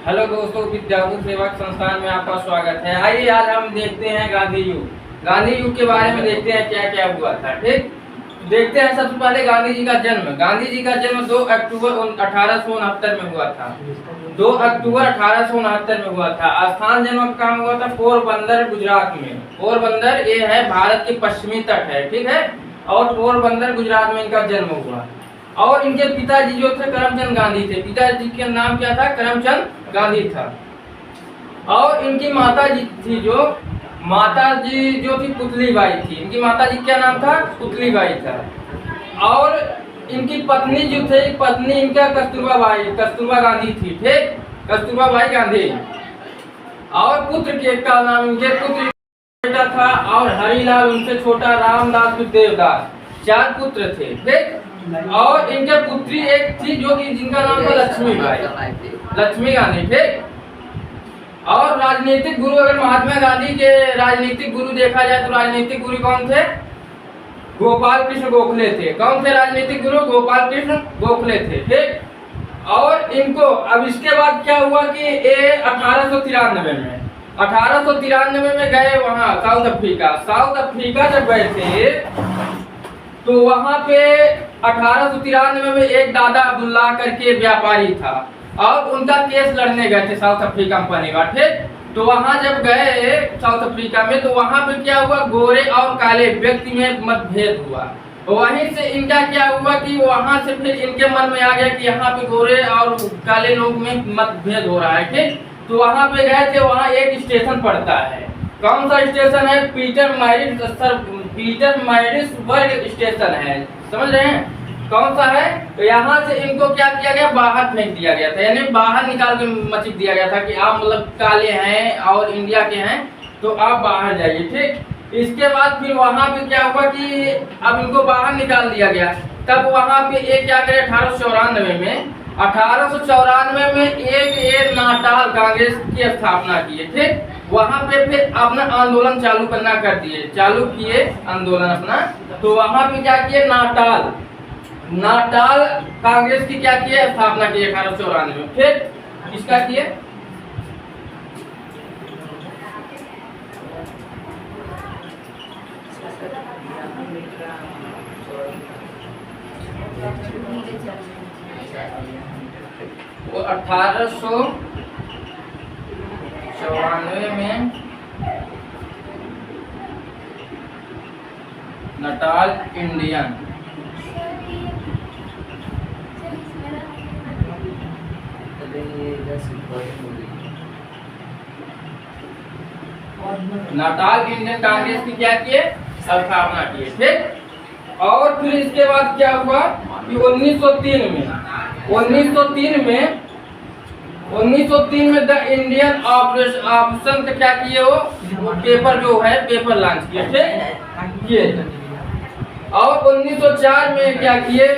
Hello दोस्तों, विद्यार्थी सेवक संस्थान में आपका स्वागत है। आइए आज हम देखते हैं गांधी युग के बारे में देखते हैं क्या क्या हुआ था। ठीक, देखते हैं सबसे पहले गांधी जी का जन्म 2 अक्टूबर 1869 में हुआ था। 2 अक्टूबर 1869 में हुआ था। स्थान जन्म कहाँ हुआ था? पोरबंदर, गुजरात में। पोरबंदर ये है भारत के पश्चिमी तट है, ठीक है, और पोरबंदर गुजरात में इनका जन्म हुआ। और इनके पिताजी जो थे करमचंद गांधी थे। पिताजी का नाम क्या था? करमचंद गांधी था। और इनकी माता जी जो थी पुतलीबाई थी। इनकी माता जी क्या नाम था? पुतलीबाई था। और इनकी पत्नी जो थे, पत्नी इनका कस्तूरबा गांधी थी। ठीक, कस्तूरबा बाई गांधी। और पुत्र के का नाम इनके पुत्र बेटा था, और हरिलाल उनसे छोटा, रामदास फिर देवदास, 4 पुत्र थे। ठीक, और इनके पुत्री एक थी जो कि जिनका नाम था लक्ष्मी गांधी। ठीक, और राजनीतिक गुरु, अगर महात्मा गांधी के राजनीतिक गुरु देखा जाए तो राजनीतिक गुरु कौन थे? गोपाल कृष्ण गोखले थे। कौन थे राजनीतिक गुरु? गोपाल कृष्ण गोखले थे। ठीक, और इनको अब इसके बाद क्या हुआ कि ये 1893 में गए वहाँ साउथ अफ्रीका जब गए थे तो वहाँ पे 1893 में एक दादा अब्दुल्ला करके व्यापारी था, और उनका केस लड़ने गए थे साउथ अफ्रीका कंपनी का। ठीक, तो वहाँ जब गए साउथ अफ्रीका में तो वहाँ पे क्या हुआ? गोरे और काले व्यक्ति में मतभेद हुआ। वहीं से इनका क्या हुआ कि वहाँ से फिर इनके मन में आ गया कि यहाँ पे गोरे और काले लोग में मतभेद हो रहा है। ठीक, तो वहाँ पे गए थे। वहाँ एक स्टेशन पड़ता है। कौन सा स्टेशन है? पीटर मैरिट्सबर्ग स्टेशन है। समझ रहे हैं कौन सा है? तो यहाँ से इनको क्या किया गया? बाहर फेंक दिया गया था, यानी बाहर निकाल के मचिक दिया गया था कि आप मतलब काले हैं और इंडिया के हैं तो आप बाहर जाइए। ठीक, इसके बाद फिर वहाँ पे क्या हुआ कि अब इनको बाहर निकाल दिया गया। तब वहाँ पे एक क्या करे 1894 में एक नाटाल कांग्रेस की स्थापना की है। ठीक, वहाँ पे फिर अपना आंदोलन चालू किए आंदोलन अपना। तो वहाँ पे क्या किए? नाटाल कांग्रेस की क्या किए? स्थापना की 1894 में। फिर किसका किए? वो 1894 में नाटाल इंडियन कांग्रेस की क्या किए? स्थापना किए। ठीक, और फिर इसके बाद क्या हुआ कि 1903 में द इंडियन ऑपरेशन का क्या किए? वो पेपर जो है पेपर लॉन्च किए। ठीक, और 1904 में क्या किए?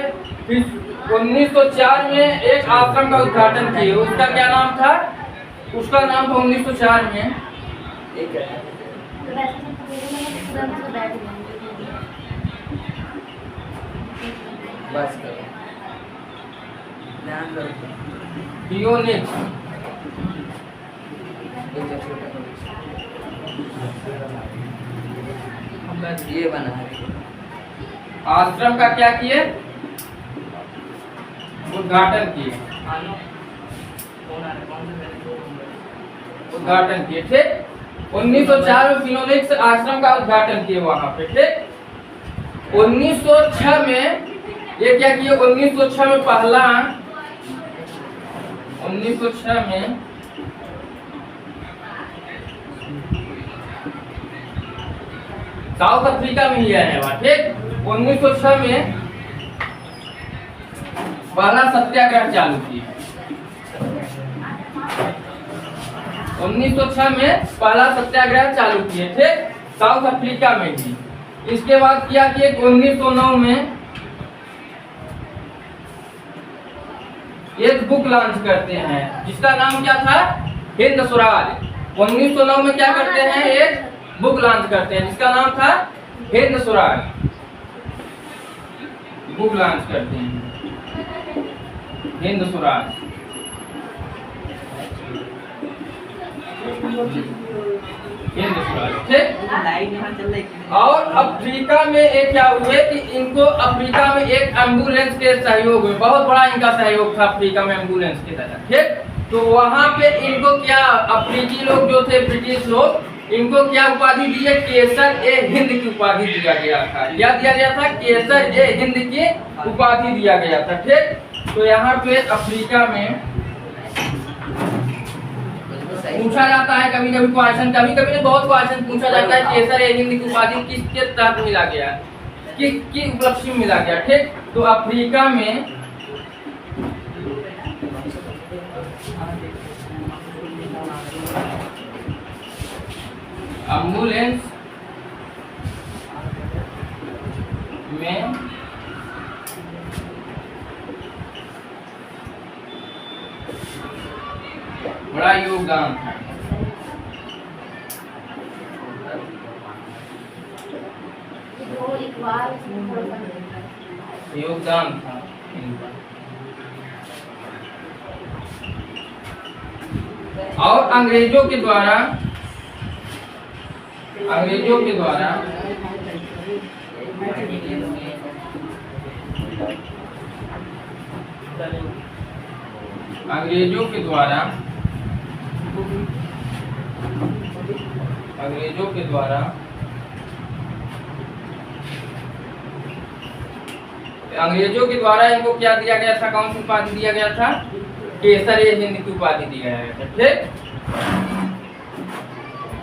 1904 में एक आश्रम का उद्घाटन किए। उसका क्या नाम था? 1904 में ये बना है आश्रम का क्या किए? उद्घाटन किए। ठीक, 1904 में फिनोलेक्स आश्रम का उद्घाटन किए वहां पे। ठीक, 1906 में ये क्या किए? 1906 में साउथ अफ्रीका में ही है वहाँ। ठीक, 1906 में पहला सत्याग्रह चालू किया। 1906 में पहला सत्याग्रह चालू किए थे साउथ अफ्रीका में ही। इसके बाद क्या किए? 1909 में एक बुक लॉन्च करते हैं जिसका नाम क्या था? हिंद स्वराज। 1909 में क्या करते हैं? एक बुक लॉन्च करते हैं जिसका नाम था हिंद स्वराज। बुक लॉन्च करते हैं हिंद स्वराज। ठीक। और अफ्रीका में एक क्या हुए कि इनको अफ्रीका में एक एम्बुलेंस के सहयोग में बहुत बड़ा इनका सहयोग था अफ्रीका में एम्बुलेंस के तहत। ठीक, तो वहां पे इनको क्या अफ्रीकी लोग जो थे ब्रिटिश लोग इनको क्या उपाधि दी है, केसर ए हिंद की उपाधि दिया गया था। क्या दिया गया था, केसर ए हिंद की उपाधि दिया गया था। ठीक, तो यहाँ पे अफ्रीका में पूछा जाता है कभी कभी क्वेश्चन, कभी कभी बहुत क्वेश्चन पूछा जाता है केसर ए हिंद की उपाधि किसके तहत मिला गया, किसकी उपलब्धि में मिला गया। ठीक, तो अफ्रीका में एम्बुलेंस में बड़ा योगदान था। योगदान था इनका। और अंग्रेजों के द्वारा अंग्रेजों के द्वारा अंग्रेजों के द्वारा अंग्रेजों के द्वारा इनको क्या दिया गया था, कौन सी उपाधि दिया गया था, केसर ए हिंद की उपाधि दिया गया था। ठीक,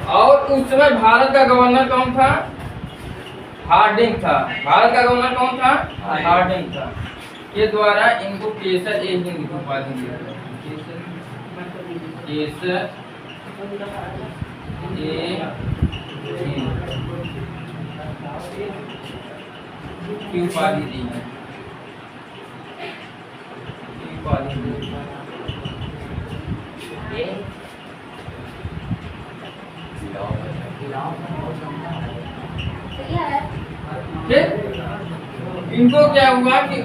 और उस समय भारत का गवर्नर कौन था, हार्डिंग था। भारत का गवर्नर कौन था, हार्डिंग था। के द्वारा इनको केसर ए हिंद की उपाधि दिया गया। केसर ए की उपाधि दी है। इनको क्या हुआ कि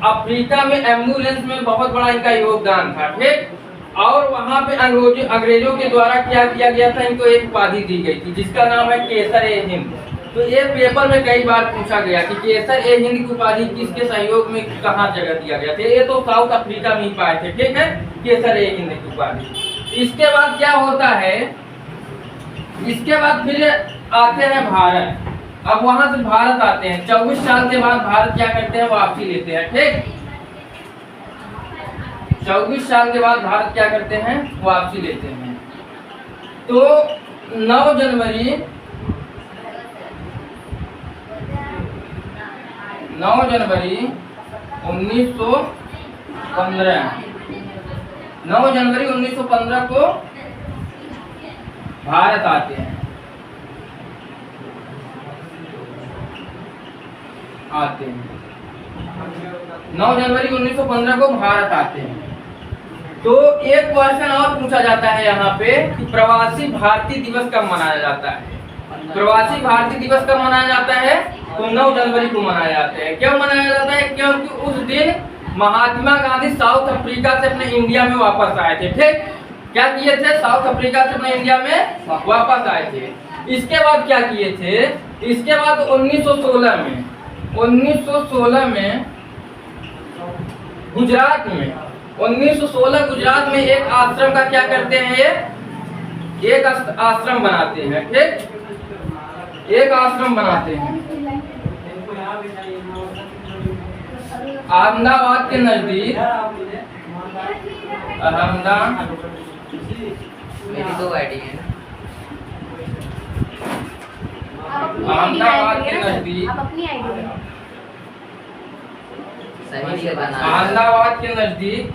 अफ्रीका में एम्बुलेंस में बहुत बड़ा इनका योगदान था। ठीक, और वहां पे अंग्रेजों के द्वारा क्या किया गया था, इनको एक उपाधि दी गई थी जिसका नाम है केसर ए हिंद। तो ये पेपर में कई बार पूछा गया कि केसर ए हिंद की उपाधि किसके सहयोग में कहाँ जगह दिया गया था। ये तो साउथ अफ्रीका में ही पाए थे। ठीक है, केसर ए हिंद की उपाधि। इसके बाद क्या होता है, इसके बाद फिर आते हैं भारत। अब वहां से भारत आते हैं, 24 साल के बाद भारत क्या करते हैं, वापसी लेते हैं। ठीक, 24 साल के बाद भारत क्या करते हैं, वापसी लेते हैं। तो 9 जनवरी 1915 को भारत आते हैं। 9 जनवरी 1915 को भारत आते हैं। तो एक क्वेश्चन और पूछा जाता है यहाँ पे कि प्रवासी भारतीय दिवस कब मनाया जाता है। प्रवासी भारतीय दिवस कब मनाया जाता है, तो 9 जनवरी को मनाया जाता है। क्यों मनाया जाता है, क्योंकि उस दिन महात्मा गांधी साउथ अफ्रीका से अपने इंडिया में वापस आए थे। ठीक, क्या किए थे, साउथ अफ्रीका से अपने इंडिया में वापस आए थे। इसके बाद क्या किए थे, इसके बाद 1916 में गुजरात में एक आश्रम का क्या करते हैं, एक आश्रम बनाते हैं। ठीक, एक आश्रम बनाते हैं अहमदाबाद के नजदीक। अहमदाबाद के नजदीक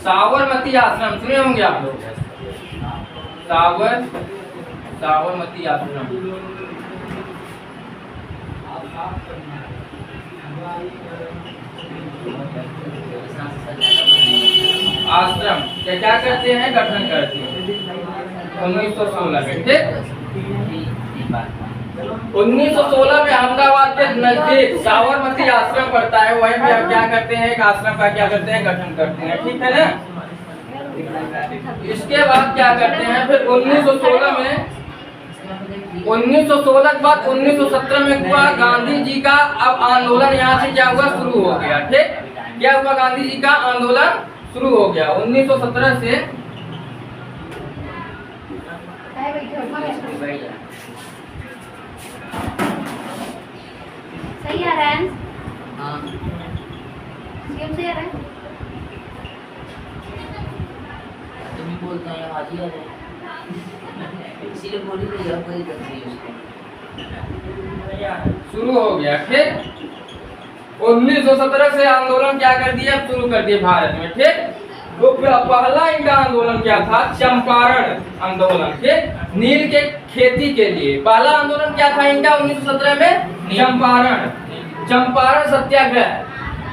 साबरमती आश्रम सुने होंगे आप लोग, साबरमती आश्रम। क्या करते हैं, गठन करते हैं 1916 में। ठीक, 1916 में अहमदाबाद के नजदीक साबरमती आश्रम पड़ता है, वहीं पे क्या करते हैं, एक आश्रम का क्या करते हैं, गठन करते हैं। ठीक है ना, इसके बाद क्या करते हैं फिर 1916 में 1916 के बाद 1917 में हुआ गांधी जी का अब आंदोलन यहाँ से क्या हुआ शुरू हो गया। ठीक, क्या हुआ गांधी जी का आंदोलन शुरू हो गया 1917 से। सही आ रहा है? हाँ सेम सही आ रहा है। तुम बोलता है आज ही आ जाए इसीलिए बोली तो यार कोई करती है उसको शुरू हो गया। ठीक, 1917 से आंदोलन क्या कर दिया शुरू कर दिए भारत में। ठीक, तो पहला इनका आंदोलन क्या था चंपारण आंदोलन। ठीक, नील के खेती के लिए पहला आंदोलन क्या था इनका 1917 में चंपारण सत्याग्रह।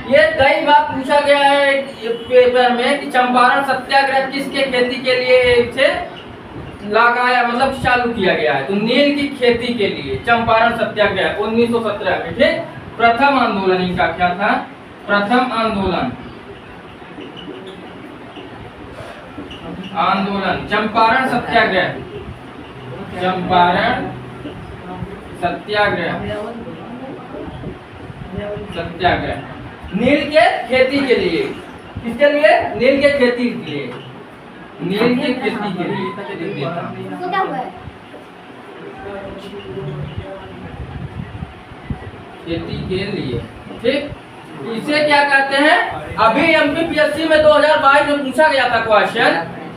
ये कई बार पूछा गया है पेपर में कि चंपारण सत्याग्रह किसके खेती के लिए से लगाया मतलब चालू किया गया है। तो नील की खेती के लिए चंपारण सत्याग्रह 1917 में। ठीक, प्रथम आंदोलन इनका क्या था प्रथम आंदोलन चंपारण सत्याग्रह नील के खेती के लिए। किसके लिए? नील के खेती के लिए। नील की खेती के लिए तो क्या हुआ है? खेती के लिए। ठीक, इसे क्या कहते हैं अभी एमपीपीएससी में 2022 में पूछा गया था क्वेश्चन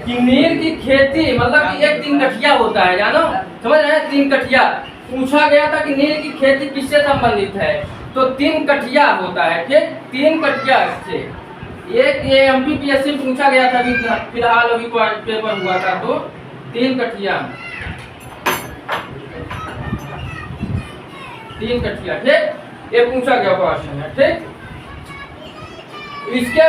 कि नील की खेती मतलब एक 3 कठिया होता है, जानो समझ रहे हैं 3 कठिया पूछा गया था कि नील की खेती किससे संबंधित है। तो 3 कठिया होता है। ठीक, 3 कठिया से एक ये एमपीपीएससी पूछा गया था अभी फिलहाल अभी पेपर हुआ था। तो 3 कठिया ठीक, ये पूछा गया क्वेश्चन है। ठीक, इसके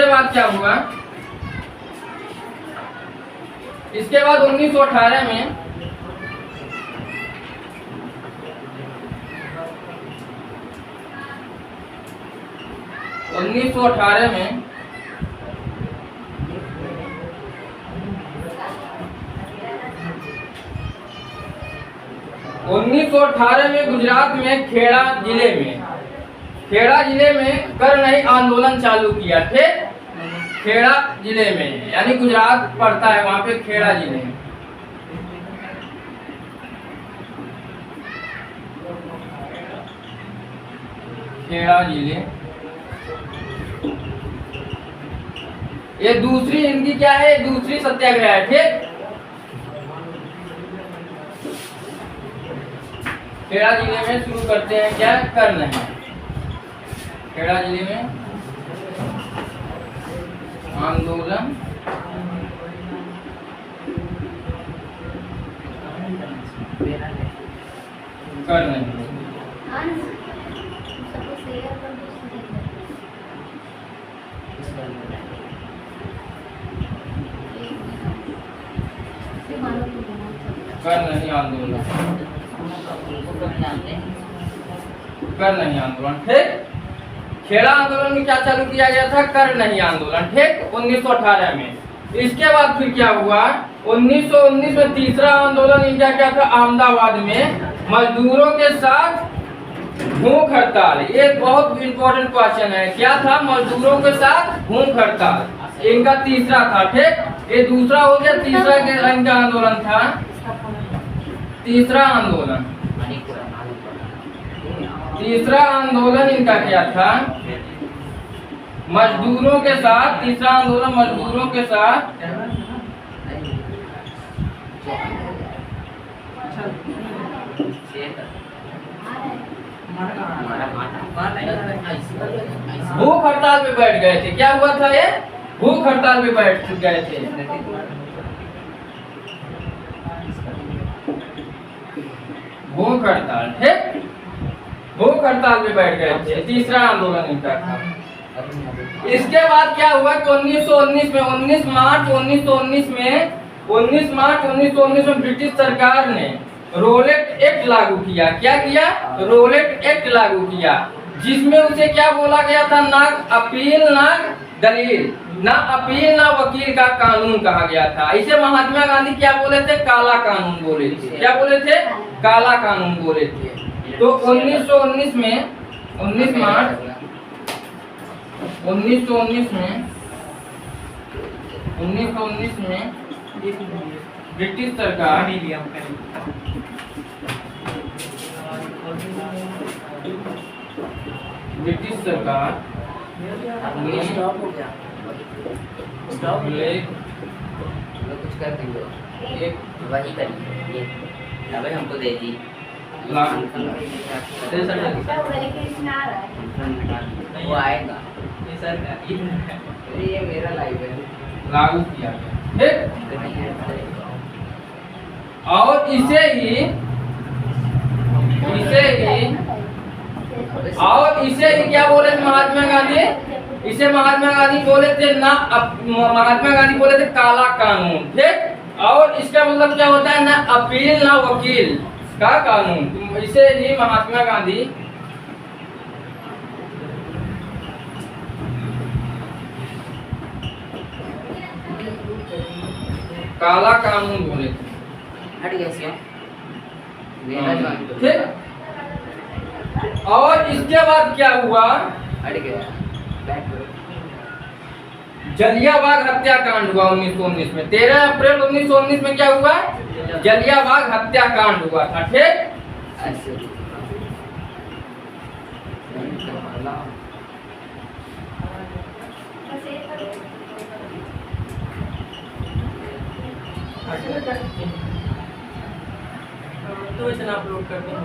बाद क्या हुआ इसके बाद 1918 में 1918 में गुजरात में खेड़ा जिले में कर नहीं आंदोलन चालू किया। ठीक, खेड़ा जिले में यानी गुजरात पड़ता है वहां पे खेड़ा जिले में। खेड़ा जिले ये दूसरी इनकी क्या है दूसरी सत्याग्रह है। ठीक, खेड़ा जिले में शुरू करते हैं क्या कर नहीं खेड़ा जिले में आंदोलन कर नहीं कर नहीं आंदोलन। ठीक, खेड़ा आंदोलन में क्या चालू किया गया था कर नहीं आंदोलन। ठीक, 1918 में। इसके बाद फिर क्या हुआ 1919 में तीसरा आंदोलन इनका क्या था अहमदाबाद में मजदूरों के साथ भूख हड़ताल। ये बहुत इंपॉर्टेंट क्वेश्चन है क्या था मजदूरों के साथ भूख हड़ताल इनका तीसरा था। ठीक, ये दूसरा हो गया। तीसरा इनका आंदोलन था तीसरा आंदोलन इनका क्या था मजदूरों के साथ। तीसरा आंदोलन मजदूरों के साथ भूख हड़ताल पे बैठ गए थे। क्या हुआ था ये भूख हड़ताल पे बैठ गए थे। भूख हड़ताल। ठीक, भूख हड़ताल पे बैठ गए थे। तीसरा आंदोलन इनका था। इसके बाद क्या हुआ कि 1919 में 19 मार्च 1919 में ब्रिटिश सरकार ने रोलेट एक्ट लागू किया। क्या किया रोलेट एक्ट लागू किया। जिसमें उसे क्या बोला गया था, ना अपील ना दलील, ना अपील ना वकील का कानून कहा गया था। इसे महात्मा गांधी क्या बोले थे, काला कानून बोले थे। क्या बोले थे, काला कानून बोले थे। तो 1919 में 19 मार्च 1919 में ब्रिटिश सरकार ये स्टॉप हो गया, स्टॉप हो गया। एक कुछ कर देंगे, एक वही करिए। ये अबे हमको दे दी हरे कृष्ण आ रहा है। वो आएगा। ये सर का ये मेरा लाइव है। लागू किया गया, ठीक। और इसे ही क्या बोले थे महात्मा गांधी, इसे महात्मा गांधी बोले थे ना महात्मा गांधी बोले थे काला कानून, ठीक। और इसका मतलब क्या होता है, ना अपील ना वकील का कानून। इसे ही महात्मा गांधी काला कानून बोले थे, हट गया क्यों? मेरा ज्वाइन कर। ठीक। और इसके बाद क्या हुआ, हट गया, बैक करो। जलियांवाला हत्याकांड हुआ 1919 में। 13 अप्रैल 1919 में क्या हुआ, जलियांवाला हत्याकांड हुआ था, ठीक। ऐसे तो इतना अपलोड कर दो।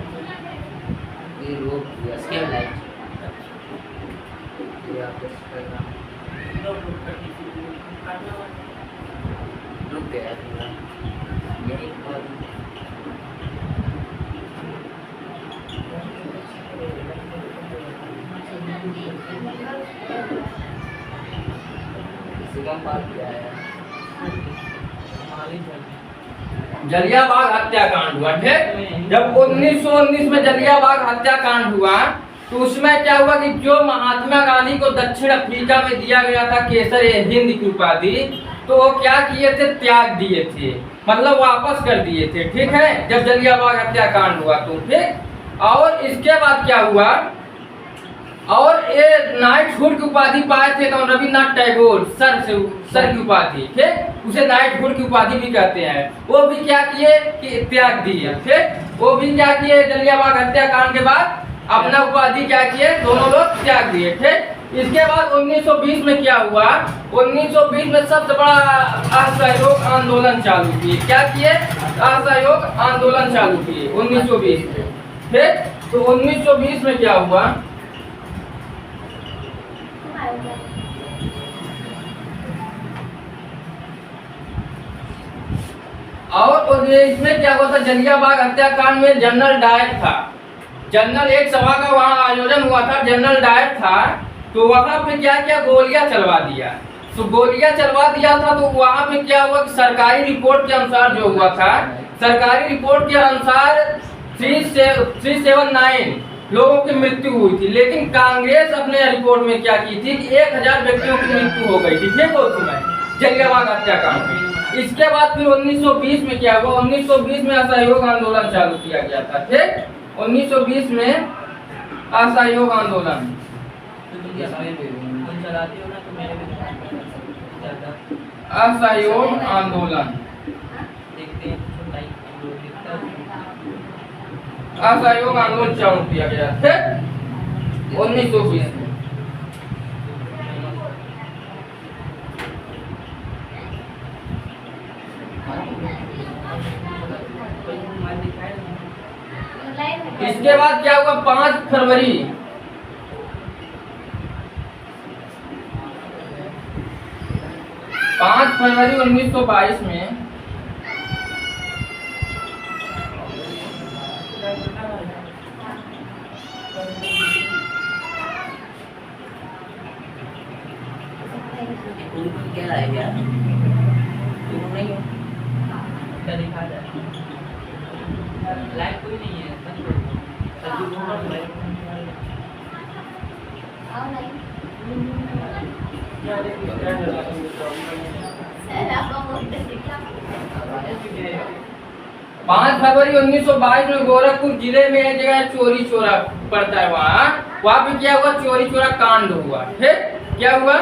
ये रोक दिया, स्केल लाइट ये आप करना अपलोड कर दीजिए। रुक गया पूरा। यही और सिगम पार किया है। जलियांवाला हत्याकांड हुआ, ठीक। जब 1919 में जलियांवाला हत्याकांड हुआ तो उसमें क्या हुआ कि जो महात्मा गांधी को दक्षिण अफ्रीका में दिया गया था केसर हिंद की उपाधि, तो वो क्या किए थे, त्याग दिए थे, मतलब वापस कर दिए थे, ठीक है। जब जलियांवाला हत्याकांड हुआ तो, ठीक। और इसके बाद क्या हुआ, और ये नाइटहुड की उपाधि पाए थे तो रविन्द्रनाथ टैगोर, सर की उपाधि, ठीक। उसे नाइटहुड की उपाधि भी कहते हैं। वो भी क्या किए कि त्याग दिए, ठीक। वो भी क्या किए, जलियांवाला हत्याकांड के बाद अपना उपाधि क्या किए, दोनों लोग त्याग दिए, ठीक। इसके बाद 1920 में क्या हुआ, 1920 में सबसे बड़ा असहयोग आंदोलन चालू किए। क्या किए, असहयोग आंदोलन चालू किए 1920 में, ठीक। तो 1920 में क्या हुआ, और इसमें क्या हुआ था, जलियांवाला हत्याकांड में जनरल डायर था। जनरल एक सभा का वहाँ आयोजन हुआ था, जनरल डायर था। तो वहाँ पे क्या क्या गोलियां चलवा दिया। तो गोलियां चलवा दिया था तो वहाँ पे क्या हुआ, सरकारी रिपोर्ट के अनुसार जो हुआ था, सरकारी रिपोर्ट के अनुसार 379 लोगों की मृत्यु हुई थी। लेकिन कांग्रेस अपने रिपोर्ट में क्या की थी कि 1000 व्यक्तियों की मृत्यु हो गई थी, ठीक। उस समय जलियांवाला हत्याकांड में। इसके बाद फिर 1920 में क्या हुआ, 1920 में असहयोग आंदोलन चालू किया गया था, ठीक। 1920 में असहयोग आंदोलन चलाती हो ना तो मेरे भी असहयोग आंदोलन देखते हैं तो लाइक अपलोड दिखता है। असहयोग आंदोलन चालू किया गया था 1920 में। इसके बाद क्या हुआ, 5 फरवरी 1922 में क्या है क्या नहीं हो क्या दिखा रहा है, लाइव कोई नहीं है, आओ नहीं क्या देखिए क्या डरा तुम तो सर आपको बोलते दिखा 5 फरवरी 1922 में गोरखपुर जिले में एक जगह चोरी चोरा पड़ता है, वहाँ पे क्या हुआ, चोरी चोरा कांड हुआ। ठीक, क्या हुआ,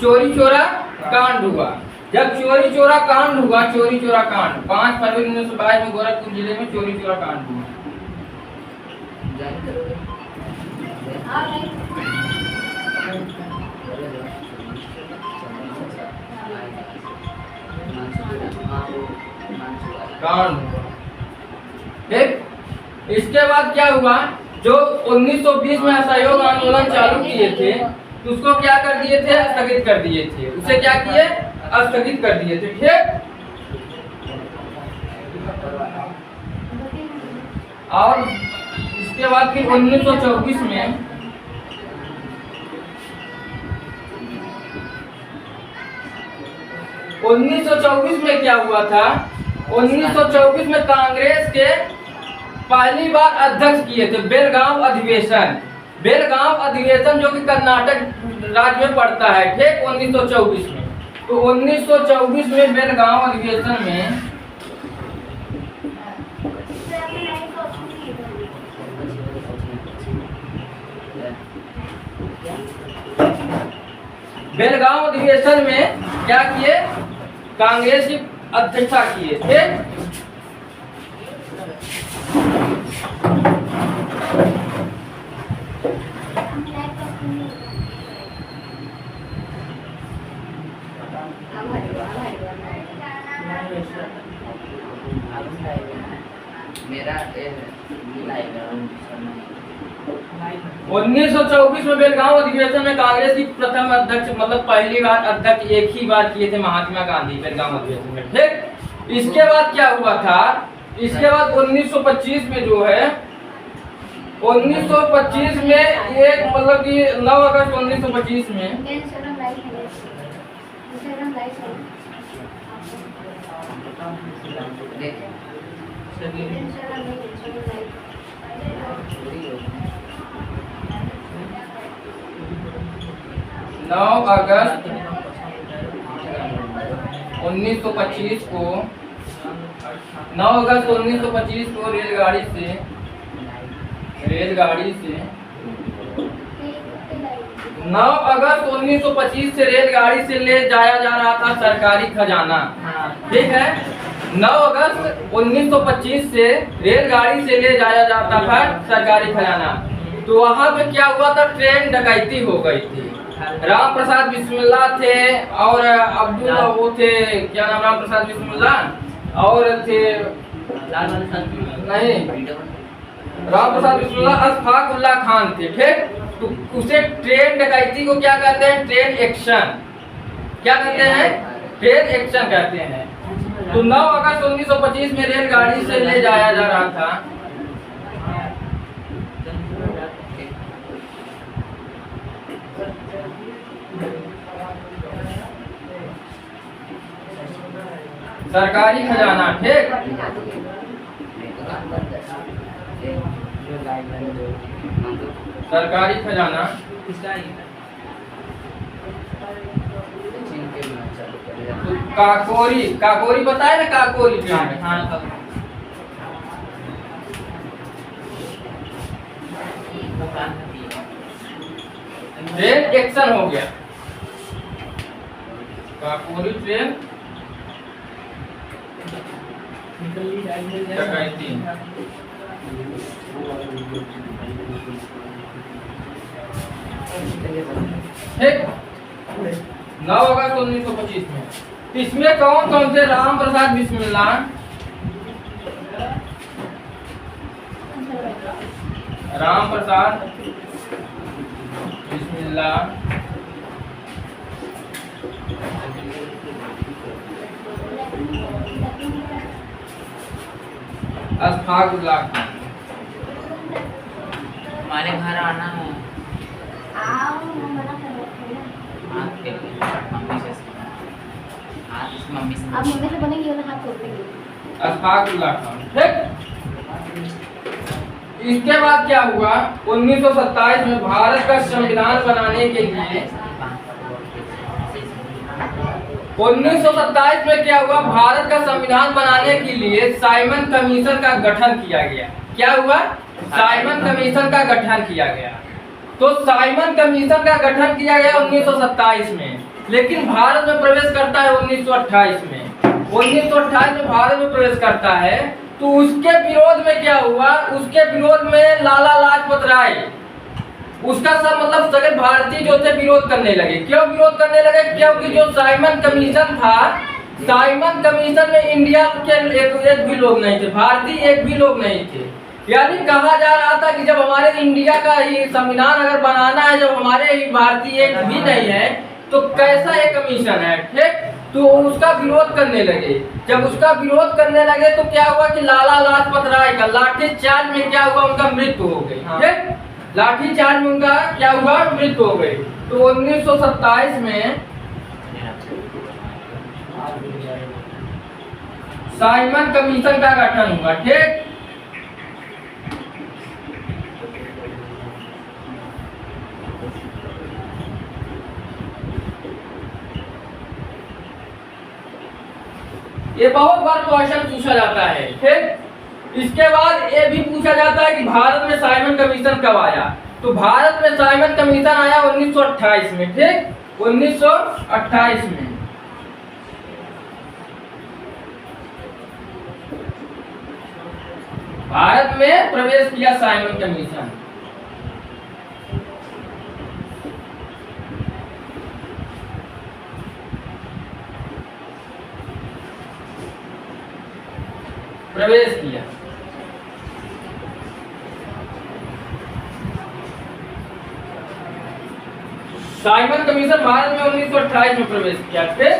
चोरी चोरा कांड हुआ। जब चोरी चोरा कांड हुआ, चोरी चोरा कांड 5 फरवरी 1922 में गोरखपुर जिले में चोरी चोरा कांड हुआ। ज्वाइन करोगे? आओ नहीं कांड हुआ। ठीक, इसके बाद क्या हुआ, जो 1920 में असहयोग आंदोलन चालू किए थे तो उसको क्या कर दिए थे, स्थगित कर दिए थे। उसे क्या किए, स्थगित कर दिए थे। ठीक, और इसके बाद फिर 1924 में 1924 में क्या हुआ था, 1924 में कांग्रेस के पहली बार अध्यक्ष किए थे बेलगांव अधिवेशन। बेलगांव अधिवेशन जो कि कर्नाटक राज्य में पड़ता है। ठीक, 1924 में, तो 1924 में बेलगांव अधिवेशन में बेलगांव अधिवेशन में क्या किए, कांग्रेस की अध्यक्षता किए थे। मेरा 1924 में बेलगांव अधिवेशन में कांग्रेस की प्रथम अध्यक्ष, मतलब पहली बार अध्यक्ष एक ही बार किए थे महात्मा गांधी बेलगांव अधिवेशन में। ठीक, इसके बाद क्या हुआ था, इसके बाद 1925 में जो है 1925 में एक मतलब कि 9 अगस्त 1925 में नौ अगस्त 1925 को 9 अगस्त 1925 को रेलगाड़ी से 9 अगस्त 1925 से रेलगाड़ी से ले जाया जा रहा था सरकारी खजाना। ठीक है, 9 अगस्त 1925 से रेलगाड़ी से ले जाया जाता था सरकारी खजाना। तो वहाँ पे क्या हुआ था, ट्रेन डकैती हो गई थी। राम प्रसाद बिस्मिल्लाह थे और अब्दुल वो थे, क्या नाम, राम प्रसाद बिस्मिल्लाह और थे नहीं, राम प्रसाद बिस्मिल्लाह, अशफाक उल्लाह खान थे। ठीक, तो उसे ट्रेन डकैती को क्या कहते हैं, ट्रेन एक्शन। क्या कहते हैं, ट्रेन एक्शन कहते हैं। तो 9 अगस्त 1925 में रेलगाड़ी से ले जाया जा रहा था। सरकारी खजाना। ठीक, सरकारी खजाना तो काकोरी, काकोरी बताए ना, काकोरी ट्रेन एक्शन हो गया। काकोरी ट्रेन डकैती। ठीक, 9 अगस्त 1925 में। इसमें कौन कौन से, राम प्रसाद बिस्मिल्लाह, राम प्रसाद बिस्मिल्लाह, अशफाक उल्लाह खान। हमारे घर आना है। आओ मना कर रहे हैं हाथ पे मम्मी से, हाथ मम्मी से। अब मम्मी से बनेगी और हाथ तोड़ेंगे। अशफाक उल्लाह खान। ठीक, इसके बाद क्या हुआ, 1927 में भारत का संविधान बनाने के लिए 1927 में क्या हुआ, भारत का संविधान बनाने के लिए साइमन कमीशन का गठन किया गया। क्या हुआ, साइमन कमीशन का गठन किया गया। तो साइमन कमीशन का गठन किया गया 1927 में, लेकिन भारत में प्रवेश करता है 1928 में। 1928 में भारत में प्रवेश करता है, तो उसके विरोध में क्या हुआ, उसके विरोध में लाला लाजपत राय, उसका सब मतलब सगे भारतीय जो थे विरोध करने लगे। क्यों विरोध करने लगे, क्योंकि जो साइमन कमीशन था, साइमन कमीशन में इंडिया के एक भी लोग नहीं थे, भारतीय एक भी लोग नहीं थे। यानी कहा जा रहा था कि जब हमारे इंडिया का ही संविधान अगर बनाना है, जब हमारे ही भारतीय एक भी नहीं है, तो कैसा एक कमीशन है, ठीक। तो उसका विरोध करने लगे। जब उसका विरोध करने लगे तो क्या हुआ कि लाला लाजपत राय का लाठीचार्ज में क्या हुआ, उनका मृत्यु हो गई। ठीक, लाठीचार्ज में उनका क्या हुआ, मृत्यु हो गई। तो 1927 में साइमन कमीशन का गठन हुआ। ठीक, ये बहुत बार क्वेश्चन पूछा जाता है। ठीक, इसके बाद ये भी पूछा जाता है कि भारत में साइमन कमीशन कब आया। तो भारत में साइमन कमीशन आया 1928 में। ठीक, 1928 में। भारत में प्रवेश किया साइमन कमीशन। प्रवेश किया। साइमन कमीशन भारत में 1928 में प्रवेश किया। फिर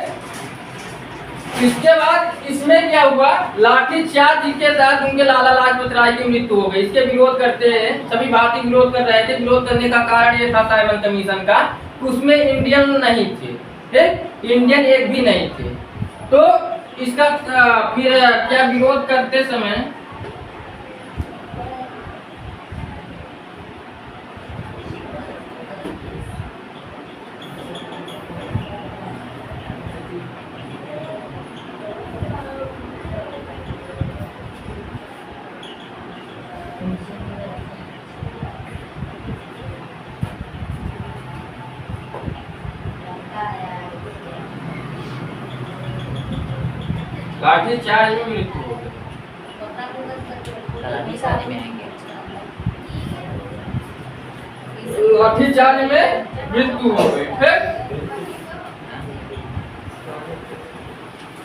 इसके बाद इसमें क्या हुआ, लाठीचार्ज के साथ उनके लाला लाजपत राय की मृत्यु हो गई। इसके विरोध करते हैं, सभी भारतीय विरोध कर रहे थे। विरोध करने का कारण ये था साइमन कमीशन का, उसमें इंडियन नहीं थे। ठीक, इंडियन एक भी नहीं थे। तो इसका फिर क्या विरोध करते समय लाठीचार्ज में मृत्यु हो गई। लाठीचार्ज में मृत्यु हो गई।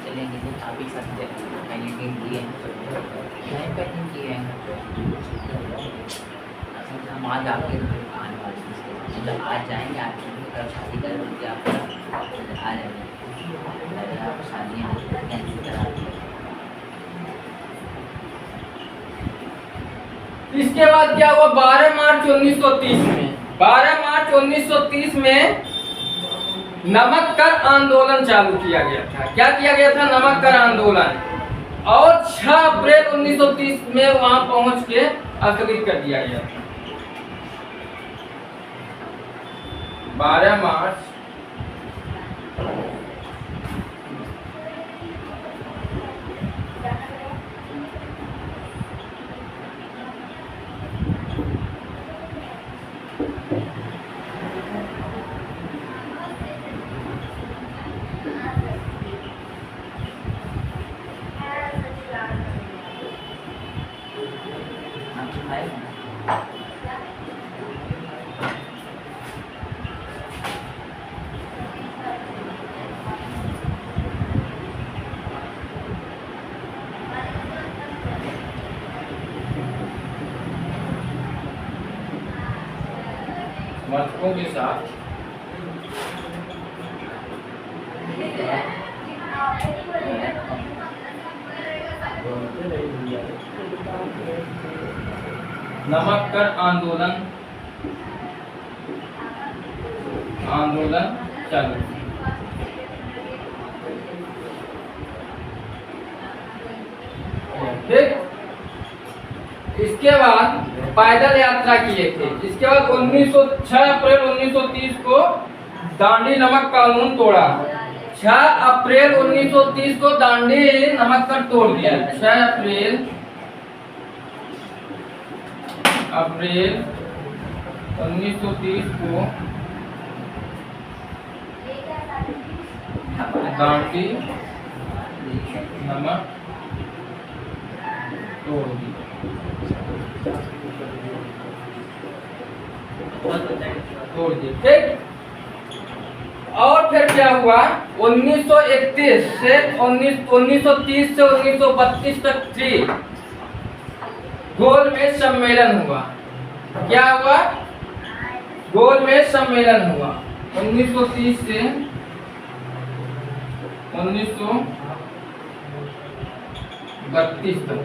चलेंगे तो आप ही सकते हैं, मैंने टीम दी है, मैं पैकिंग की है। हम आज आपके आने वाले मतलब आज जाएंगे, आपकी तरफ शादी करेंगे, आप आ जाएंगे, आप शादियाँ कैंसिल करा। इसके बाद क्या हुआ, 12 मार्च 1930 में 12 मार्च 1930 में नमक कर आंदोलन चालू किया गया था। क्या किया गया था, नमक कर आंदोलन। और 6 अप्रैल 1930 में वहां पहुंच के स्थगित कर दिया गया था। 12 मार्च समर्थकों के साथ नमक कर आंदोलन चालू। ठीक, इसके बाद पैदल यात्रा किए थे। इसके बाद 6 अप्रैल 1930 को दांडी नमक कानून तोड़ा। 6 अप्रैल 1930 को दांडी नमक कर तोड़ दिया। 6 अप्रैल 1930 को दांडी नमक तोड़ दिया। तोड़ दिया, ठीक। और फिर क्या हुआ, 1931 से 1930 से 1932 तक थी गोलमेज सम्मेलन हुआ। क्या हुआ, गोलमेज सम्मेलन हुआ 1930 से 1932 तक।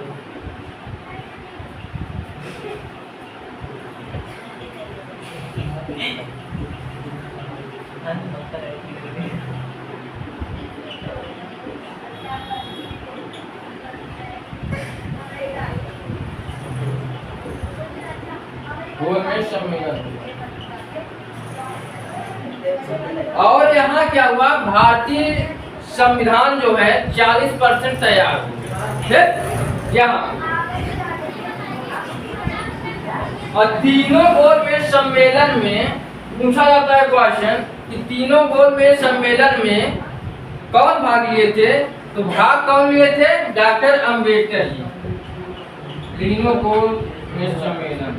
गोलमेज सम्मेलन। और यहाँ क्या हुआ, भारतीय संविधान जो है 40% तैयार हुआ यहाँ। और तीनों गोलमेज सम्मेलन में पूछा जाता है क्वेश्चन कि तीनों गोलमेज सम्मेलन में कौन भाग लिए थे, तो भाग कौन लिए थे, डॉक्टर अंबेडकर जी। तीनों गोलमेज सम्मेलन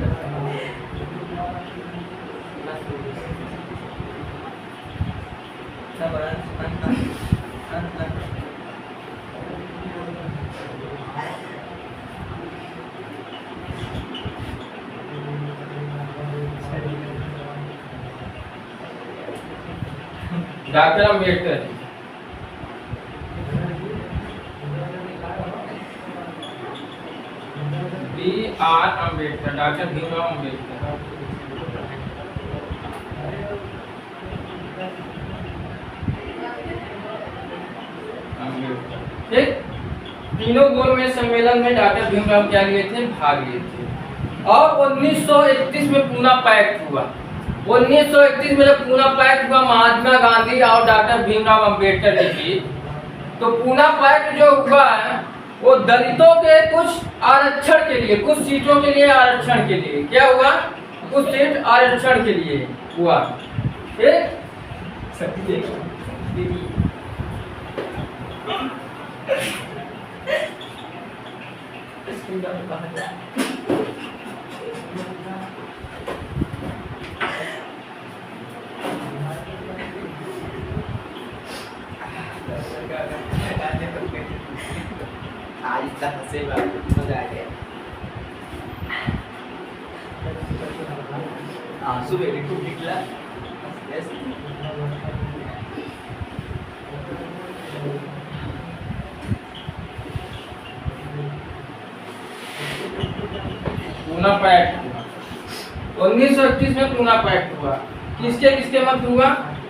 doctor Ambedkar ji. B.R. Ambedkar, doctor Bhimrao Ambedkar. ठीक, तीनों गोलमेज सम्मेलन में डॉक्टर भीमराव क्या लिए थे, भाग लिए थे। और 1931 में पूना पैक्ट हुआ। 1931 में जब पूना पैक्ट हुआ महात्मा गांधी और डॉक्टर भीमराव अम्बेडकर के बीच, तो पूना पैक्ट जो हुआ है वो दलितों के कुछ आरक्षण के लिए, कुछ सीटों के लिए आरक्षण के लिए क्या हुआ, कुछ सीट आरक्षण के लिए हुआ। ठीक, आज इतना हंसेगा, मजा आ गया। आंसू बेटे खूब निकला। यस, पूना पैक्ट हुआ 1931 में। पूना पैक्ट हुआ किसके किसके मत हुआ,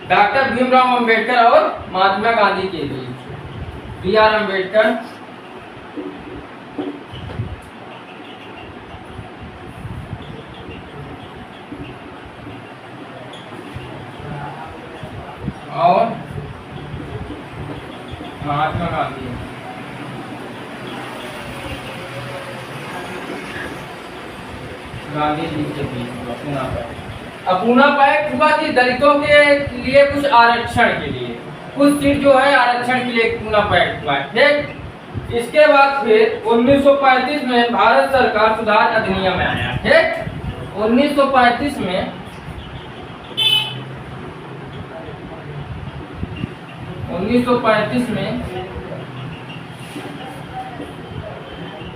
डॉक्टर भीमराव अम्बेडकर और महात्मा गांधी के बीच। B.R. अम्बेडकर और महात्मा गांधी। गांधी जी के बीच पूना पैक्ट। अब पूना पैक्ट हुआ कि दलितों के लिए कुछ आरक्षण के लिए, कुछ सीट जो है आरक्षण के लिए पूना पैक्ट हुआ। ठीक, इसके बाद फिर 1935 में भारत सरकार सुधार अधिनियम में आया। ठीक, 1935 में 1935 में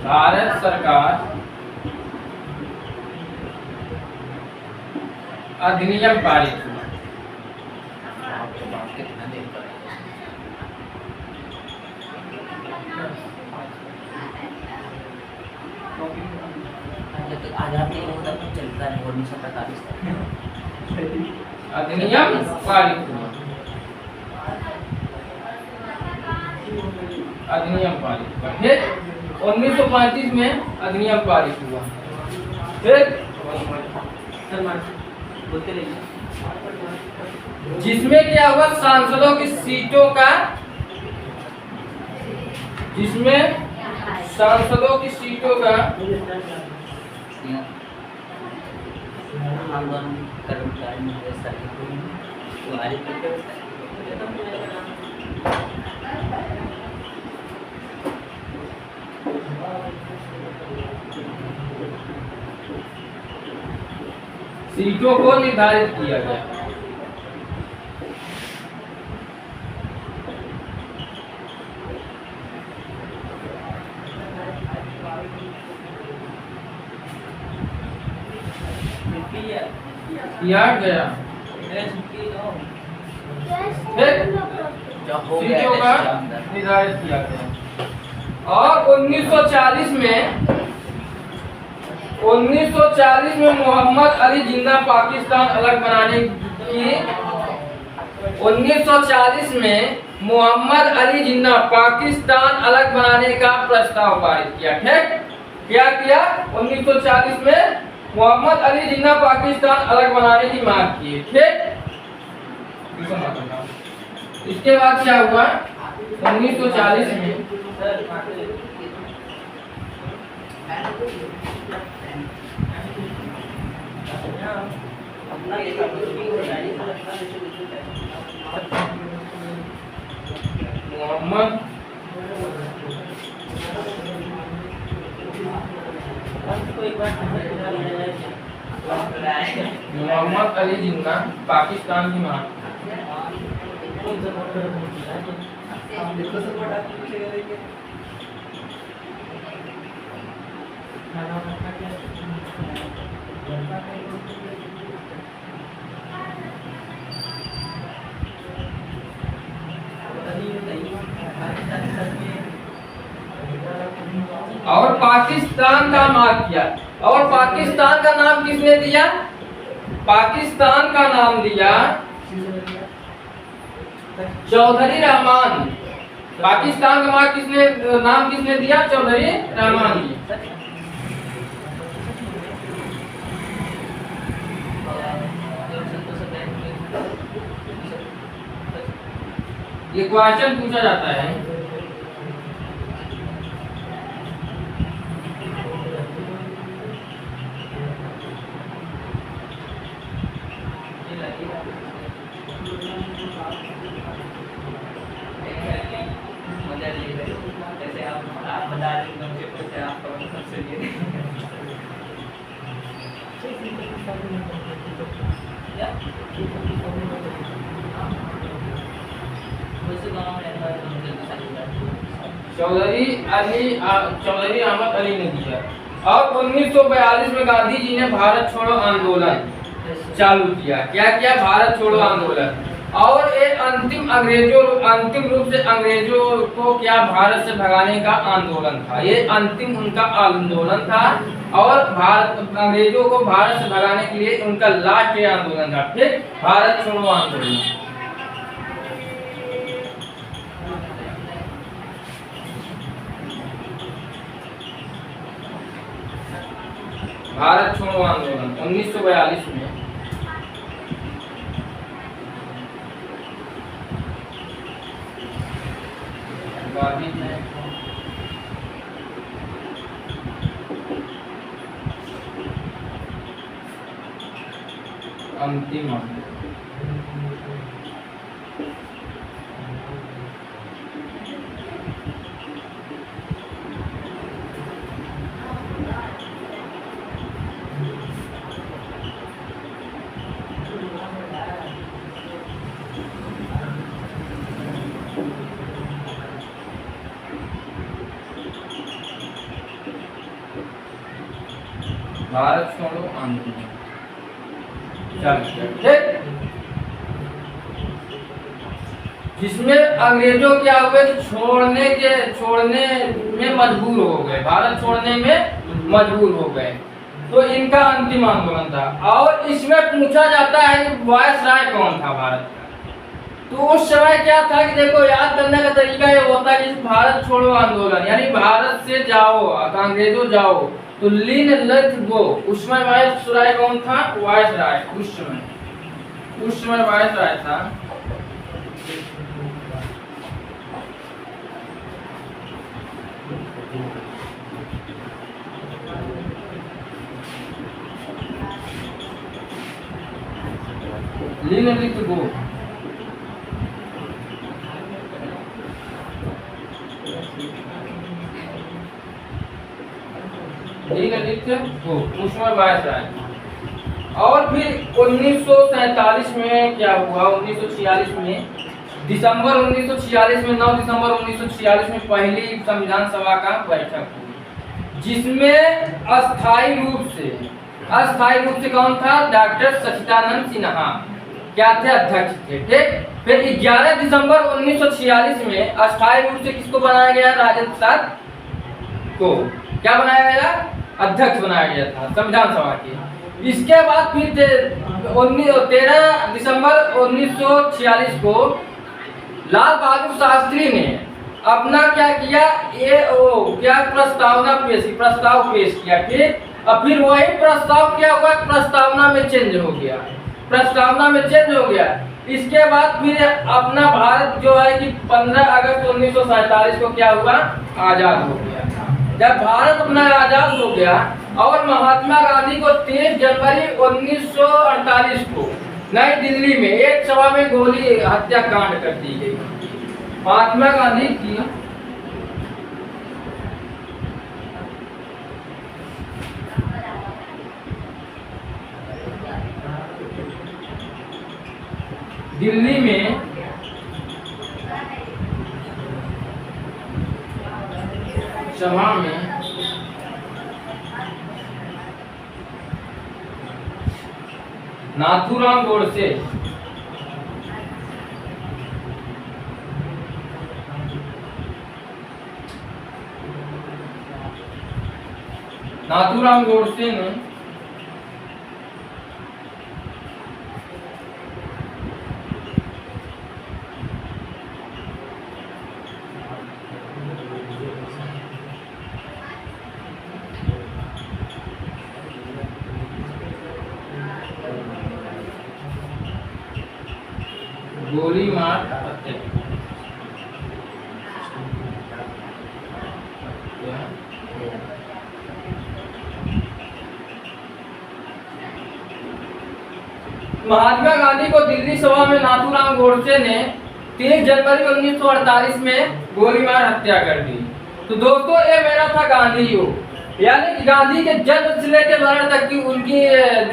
भारत सरकार अधिनियम पारित हुआ। आजादी होता तो चलता नहीं, 1945 अधिनियम पारित हुआ। अधिनियम पारित हुआ। फिर 1935 में अधिनियम पारित हुआ। ठीक, सर मान बोलते रहिए। जिसमें क्या हुआ सांसदों की सीटों का, जिसमें सांसदों की सीटों का हम दोनों कर्मचारी मेरे सभी को तुम्हारी सीटों को निर्धारित किया गया। किया गया। जो हो गया सीटों का इसके अंदर। निर्धारित किया गया। और 1940 में मोहम्मद अली जिन्ना पाकिस्तान अलग बनाने की 1940 में मोहम्मद अली जिन्ना पाकिस्तान अलग बनाने का प्रस्ताव पारित किया। ठीक, क्या किया? 1940 में मोहम्मद अली जिन्ना पाकिस्तान अलग बनाने की मांग की। ठीक, इसके बाद क्या हुआ? 1940 में अपना देखा मोहम्मद मोहम्मद अली जिन्ना पाकिस्तान की मांग। और पाकिस्तान का मार्ग किया। और पाकिस्तान का नाम किसने दिया? पाकिस्तान का नाम दिया चौधरी रहमान। पाकिस्तान का नाम किसने दिया? चौधरी रहमान जी। ये क्वेश्चन पूछा जाता है। जैसे आप बता रहे हैं आप सबसे लिए चौधरी अहमद अली ने दिया। और 1942 में गांधी जी ने भारत छोड़ो आंदोलन चालू किया। क्या किया? भारत छोड़ो आंदोलन। और ये अंतिम रूप से अंग्रेजों को क्या भारत से भगाने का आंदोलन था। ये अंतिम उनका आंदोलन था और अंग्रेजों को भारत से भगाने के लिए उनका लास्ट आंदोलन था। फिर भारत छोड़ो आंदोलन। भारत छोड़ो आंदोलन 1942 में। गांधी जी अंतिम भारत छोड़ो आंदोलन। जिसमें अंग्रेजों क्या हुए? छोड़ने में मजबूर हो गए। भारत छोड़ने में मजबूर हो गए। तो इनका अंतिम आंदोलन था। और इसमें पूछा जाता है कि वायसराय कौन था भारत का। तो उस समय क्या था कि देखो, याद करने का तरीका ये होता है कि भारत छोड़ो आंदोलन यानी भारत से जाओ, अंग्रेजों जाओ। तो लीन लेट गो, उस समय वायसराय कौन था? वायसराय। उस समय वायसराय था। लीन लेट गो, उस समय वायसराय। और फिर 1947 में क्या हुआ? 1946 में, दिसंबर 1946 में, 9 दिसंबर 1946 में पहली संविधान सभा का बैठक हुई, जिसमें अस्थायी रूप से कौन था? डॉक्टर सच्चिदानंद सिन्हा क्या थे? अध्यक्ष थे। ठीक। फिर 11 दिसंबर 1946 में अस्थायी रूप से किसको बनाया गया? राजेंद्र प्रसाद को क्या बनाया गया? अध्यक्ष बनाया गया था संविधान सभा के। इसके बाद फिर 13 दिसंबर 1946 को लाल बहादुर शास्त्री ने अपना क्या किया? प्रस्ताव पेश किया। ठीक। और फिर वही प्रस्ताव क्या हुआ? प्रस्तावना में चेंज हो गया। इसके बाद फिर अपना भारत जो है कि 15 अगस्त 1947 को क्या हुआ? आजाद हो गया। जब भारत अपना आजाद हो गया और महात्मा गांधी को 23 जनवरी 1948 को नई दिल्ली में एक सभा में गोली हत्याकांड कर दी गई। महात्मा गांधी की दिल्ली में सभा में नाथूराम गोडसे ने गोली मार हत्या। महात्मा गांधी को दिल्ली सभा में नाथूराम गोडसे ने 23 जनवरी 1948 में गोली मार हत्या कर दी। तो दोस्तों ये मेरा था गांधी योग, यानी कि गांधी के जन्म से लेकर मरण तक की उनकी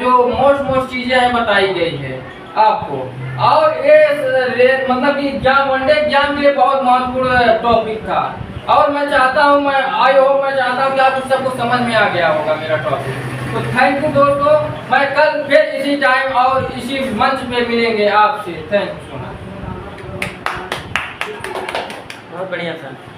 जो मोस्ट चीजें हैं बताई गई है आपको। और ये मतलब कि एग्जाम, वनडे एग्जाम के लिए बहुत महत्वपूर्ण टॉपिक था। और मैं चाहता हूँ मैं चाहता हूँ कि आप सबको समझ में आ गया होगा मेरा टॉपिक। तो थैंक यू दोस्तों, मैं कल फिर इसी टाइम और इसी मंच पे मिलेंगे आपसे। Thank you so much. बहुत बढ़िया सर।